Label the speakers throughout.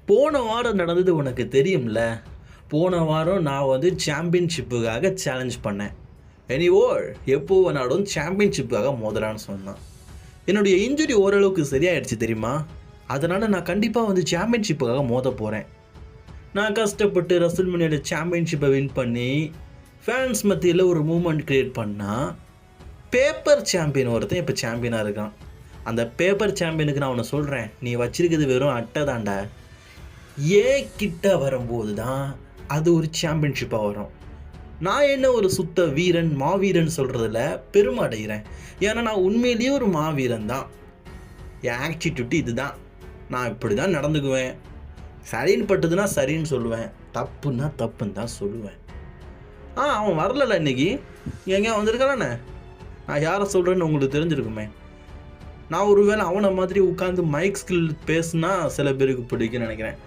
Speaker 1: போன வாரம் நடந்தது உனக்கு தெரியும்ல. போன வாரம் நான் வந்து சாம்பியன்ஷிப்புக்காக சேலஞ்ச் பண்ணேன். எனிவோர் எப்போ வேணாலும் சாம்பியன்ஷிப்புக்காக மோதலான்னு சொன்னான். என்னுடைய இன்ஜுரி ஓரளவுக்கு சரியாயிடுச்சு தெரியுமா. அதனால் நான் கண்டிப்பாக வந்து சாம்பியன்ஷிப்புக்காக மோத போகிறேன். நான் கஷ்டப்பட்டு ரசல்மனியோட சாம்பியன்ஷிப்பை வின் பண்ணி ஃபேன்ஸ் மத்தியில் ஒரு மூமெண்ட் க்ரியேட் பண்ணால் பேப்பர் சாம்பியன் ஒருத்தன் இப்போ சாம்பியனாக இருக்கான். அந்த பேப்பர் சாம்பியனுக்கு நான் உன்னை சொல்கிறேன், நீ வச்சிருக்கிறது வெறும் அட்டை தாண்டா. ஏன் கிட்ட வரும்போது தான் அது ஒரு சாம்பியன்ஷிப்பாக வரும். நான் என்ன ஒரு சுத்த வீரன் மாவீரன் சொல்கிறதில்ல பெருமை அடைகிறேன். ஏன்னா நான் உண்மையிலேயே ஒரு மாவீரன் தான். என் ஆக்டிடியூட் இது தான். நான் இப்படி தான் நடந்துக்குவேன். சரின்னு பட்டதுன்னா சரின்னு சொல்லுவேன், தப்புன்னா தப்புன்னு தான் சொல்லுவேன். அவன் வரல இன்னைக்கு, எங்கேயா வந்திருக்கானே. நான் யாரை சொல்கிறேன்னு உங்களுக்கு தெரிஞ்சிருக்குமே. நான் ஒருவேளை அவனை மாதிரி உட்காந்து மைக் ஸ்கில் பேசுனா சில பேருக்கு பிடிக்குன்னு நினைக்கிறேன்.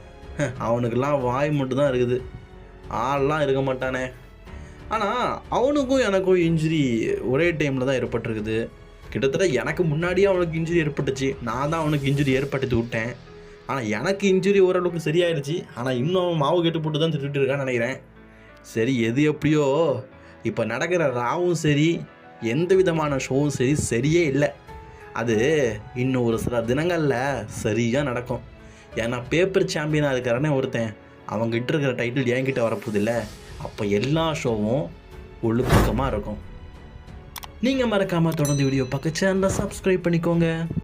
Speaker 1: அவனுக்கெல்லாம் வாய் மட்டும்தான் இருக்குது, ஆள்லாம் இருக்க மாட்டானே. ஆனால் அவனுக்கும் எனக்கும் இன்ஜுரி ஒரே டைமில் தான் ஏற்பட்டிருக்குது. கிட்டத்தட்ட எனக்கு முன்னாடியே அவனுக்கு இன்ஜுரி ஏற்பட்டுச்சு. நான் தான் அவனுக்கு இன்ஜுரி ஏற்படுத்தி விட்டேன். ஆனால் எனக்கு இன்ஜுரி ஓரளவுக்கு சரியாயிடுச்சு. ஆனால் இன்னும் அவன் மாவு கெட்டு போட்டு தான் திட்டுட்டு இருக்கான்னு நினைக்கிறேன். சரி, எது எப்படியோ இப்போ நடக்கிற ராவும் சரி, எந்த விதமான ஷோவும் சரி சரியே இல்லை. அது இன்னும் ஒரு சில தினங்களில் சரியாக நடக்கும். ஏன்னா பேப்பர் சாம்பியனாக இருக்கிறானே ஒருத்தன், அவங்ககிட்ட இருக்கிற டைட்டில் என்கிட்ட வரப்போதில்லை. அப்போ எல்லா ஷோவும் ஒழுக்கமாக இருக்கும். நீங்கள் மறக்காமல் தொடர்ந்து வீடியோ பார்க்க சேனலை சப்ஸ்கிரைப் பண்ணிக்கோங்க.